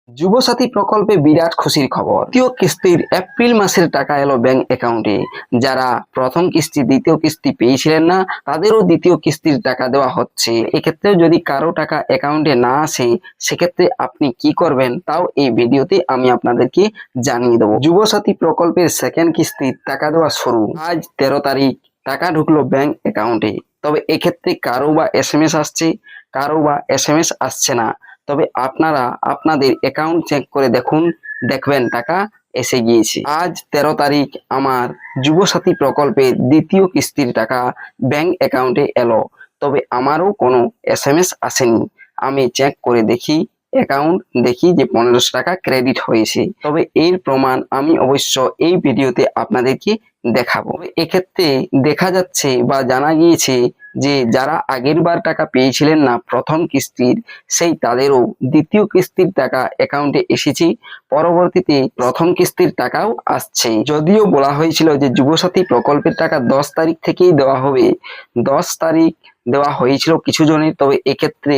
যুবসাথী প্রকল্পে বিরাট খুশির খবর। দ্বিতীয় কিস্তির এপ্রিল মাসের টাকা এলো ব্যাংক অ্যাকাউন্টে। যারা প্রথম কিস্তি দ্বিতীয় কিস্তি পেয়েছিলেন না তাদেরও দ্বিতীয় কিস্তির টাকা দেওয়া হচ্ছে। এক্ষেত্রে যদি কারো টাকা অ্যাকাউন্টে না আসে সেক্ষেত্রে আপনি কি করবেন তাও এই ভিডিওতে আমি আপনাদেরকে জানিয়ে দেবো। যুবসাথী প্রকল্পের সেকেন্ড কিস্তির টাকা দেওয়া শুরু। আজ 13 তারিখ টাকা ঢুকলো ব্যাংক অ্যাকাউন্টে। তবে এক্ষেত্রে কারো বা এসএমএস আসছে, কারো বা এসএমএস আসছে না। তবে আপনারা আপনাদের অ্যাকাউন্ট চেক করে দেখবেন টাকা এসে গিয়েছে। আজ 13 তারিখ আমার যুবসাথী প্রকল্পের দ্বিতীয় কিস্তির টাকা ব্যাংক অ্যাকাউন্টে এলো। তবে আমারও কোনো এসএমএস আসেনি। আমি চেক করে অ্যাকাউন্ট দেখি যে 1500 টাকা ক্রেডিট হয়েছে। তবে এর প্রমাণ আমি অবশ্য এই ভিডিওতে আপনাদেরকে দেখাবো। এক্ষেত্রে দেখা যাচ্ছে বা জানা গিয়েছে যে যারা আগের বার টাকা পেয়েছিলেন না প্রথম কিস্তির, সেই তাদেরও দ্বিতীয় কিস্তির টাকা অ্যাকাউন্টে এসেছে। পরবর্তীতে প্রথম কিস্তির টাকাও আসছে। যদিও বলা হয়েছিল যে যুবসাথী প্রকল্পের টাকা 10 তারিখ থেকেই দেওয়া হবে, 10 তারিখ দেওয়া হয়েছিল কিছু জনের। তবে এক্ষেত্রে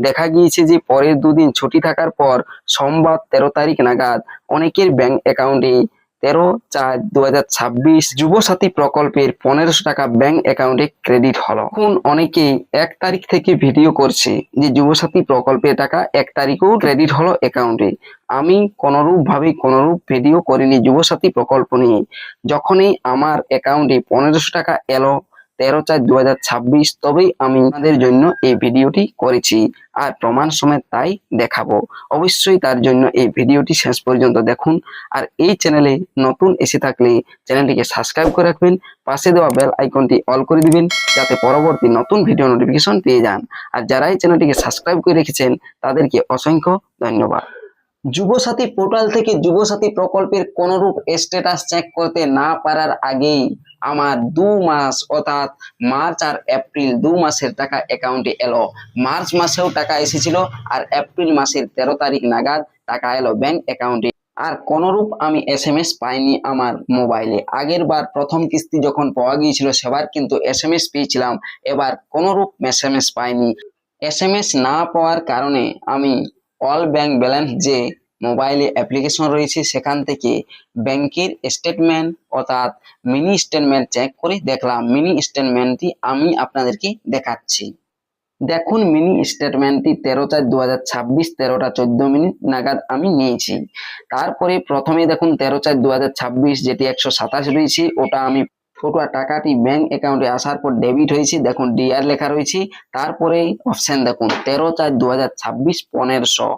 দেখা গিয়েছে যে পরের দুদিন ছুটি থাকার পর সোমবার 13 তারিখ নাগাদ অনেকের ব্যাংক অ্যাকাউন্টে 13/4/2026 যুবসাথী প্রকল্পের 1500 টাকা ব্যাংক অ্যাকাউন্টে ক্রেডিট হলো। এখন অনেকেই 1 তারিখ থেকে ভিডিও করছে যে যুবসাথী প্রকল্পের টাকা 1 তারিখেও ক্রেডিট হলো অ্যাকাউন্টে। আমি কোনোরূপ ভিডিও করিনি যুবসাথী প্রকল্প নিয়ে। যখনই আমার অ্যাকাউন্টে 1500 টাকা এলো 13/4/2026 তবেই আমি আপনাদের জন্য এই ভিডিওটি করেছি আর প্রমাণ সমেত তাই দেখাবো। অবশ্যই তার জন্য এই ভিডিওটি শেষ পর্যন্ত দেখুন। আর এই চ্যানেলে নতুন এসে থাকলে চ্যানেলটিকে সাবস্ক্রাইব করে রাখবেন, পাশে দেওয়া বেল আইকনটি অল করে দিবেন যাতে পরবর্তী নতুন ভিডিও নোটিফিকেশন পেয়ে যান। আর যারা এই চ্যানেলটিকে সাবস্ক্রাইব করে রেখেছেন তাদেরকে অসংখ্য ধন্যবাদ। যুবসাথী পোর্টাল থেকে যুবসাথী প্রকল্পের কোনরূপ স্ট্যাটাস চেক করতে না পারার আগেই আমার 2 মাস অর্থাৎ মার্চ আর এপ্রিল 2 মাসের টাকা অ্যাকাউন্টে এলো। মার্চ মাসেও টাকা এসেছিল আর এপ্রিল মাসের 13 তারিখ নাগাদ টাকা এলো ব্যাংক অ্যাকাউন্টে। আর কোনরূপ আমি এসএমএস পাইনি আমার মোবাইলে। আগের বার প্রথম কিস্তি যখন পাওয়া গিয়েছিল সেবার কিন্তু এসএমএস পেয়েছিলাম, এবার কোনরূপ এসএমএস পাইনি। এসএমএস না পাওয়ার কারণে আমি অল ব্যাংক ব্যালেন্স যে মোবাইলে অ্যাপ্লিকেশন রয়েছে সেখান থেকে ব্যাংকের স্টেটমেন্ট অর্থাৎ মিনি স্টেটমেন্ট চেক করে দেখলাম। মিনি স্টেটমেন্টটি আমি আপনাদেরকে দেখাচ্ছি। দেখুন মিনি স্টেটমেন্টটি 13/4/2026 13টা 14 মিনিট নাগাদ আমি নিয়েছি। তারপরে প্রথমে দেখুন 13/4/2026 যেটি 127 রয়েছে ওটা আমি টোটাল টাকাটি ব্যাংক অ্যাকাউন্টে আসার পর ডেবিট হয়েছে। দেখুন ডিআর লেখা রয়েছে। তারপরে অপশন দেখুন 13/4/2026 1500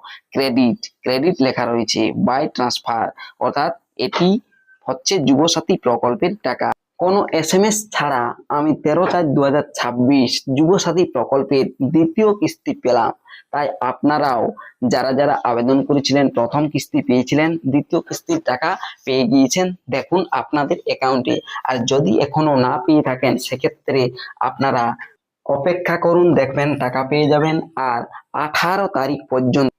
ক্রেডিট লেখা রয়েছে বাই ট্রান্সফার, অর্থাৎ এটি হচ্ছে যুবসাথী প্রকল্পের টাকা। কোনো এসএমএস ছাড়া আমি 13/4/2026 যুবসাথী প্রকল্পের দ্বিতীয় কিস্তি পেলাম। তাই আপনারাও যারা আবেদন করেছিলেন প্রথম কিস্তি পেয়েছিলেন, দ্বিতীয় কিস্তির টাকা পেয়ে গিয়েছেন দেখুন আপনাদের অ্যাকাউন্টে। আর যদি এখনো না পেয়ে থাকেন সেক্ষেত্রে আপনারা অপেক্ষা করুন, দেখবেন টাকা পেয়ে যাবেন। আর 18 তারিখ পর্যন্ত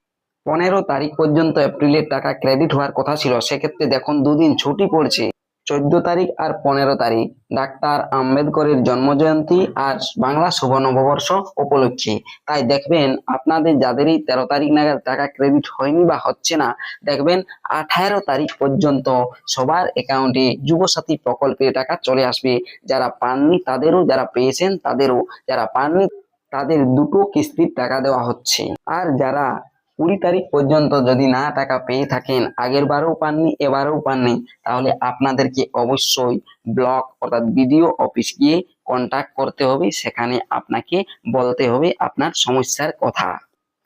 15 তারিখ পর্যন্ত এপ্রিলের টাকা ক্রেডিট হওয়ার কথা ছিল। সেক্ষেত্রে দেখুন দুদিন ছুটি পড়ছে, 14 তারিখ আর 15 তারিখ ডাক্তার আম্বেদকরের জন্মজয়ন্তী আর বাংলা শুভ নববর্ষ উপলক্ষে। তাই দেখবেন আপনাদের যাদেরই 13 তারিখ নাগাদ টাকা ক্রেডিট হয়নি বা হচ্ছে না, দেখবেন 18 তারিখ পর্যন্ত সবার অ্যাকাউন্টে যুবসাথী প্রকল্পের টাকা চলে আসবে। যারা পাননি তাদেরও, যারা পেয়েছেন তাদেরও, যারা পাননি তাদের দুটো কিস্তির টাকা দেওয়া হচ্ছে। আর যারা 20 তারিখ পর্যন্ত যদি না টাকা পেয়ে থাকেন, আগের বারেও পাননি এবারেও পাননি, তাহলে আপনাদেরকে অবশ্যই ব্লক অর্থাৎ বিডিও অফিস গিয়ে কন্টাক্ট করতে হবে। সেখানে আপনাকে বলতে হবে আপনার সমস্যার কথা।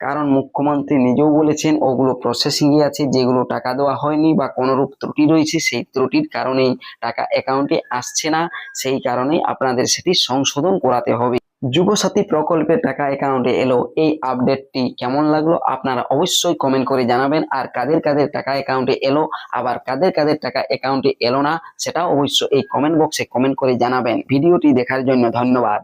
কারণ মুখ্যমন্ত্রী নিজেও বলেছেন ওগুলো প্রসেসিং এ আছে, যেগুলো টাকা দেওয়া হয়নি বা কোনোরূপ ত্রুটি রয়েছে সেই ত্রুটির কারণেই টাকা অ্যাকাউন্টে আসছে না। সেই কারণে আপনাদের সেটি সংশোধন করাতে হবে। যুবসাথী প্রকল্পের টাকা অ্যাকাউন্টে এলো, এই আপডেটটি কেমন লাগলো আপনারা অবশ্যই কমেন্ট করে জানাবেন। আর কাদের কাদের টাকা অ্যাকাউন্টে এলো আবার কাদের কাদের টাকা অ্যাকাউন্টে এলো না সেটাও অবশ্যই এই কমেন্ট বক্সে কমেন্ট করে জানাবেন। ভিডিওটি দেখার জন্য ধন্যবাদ।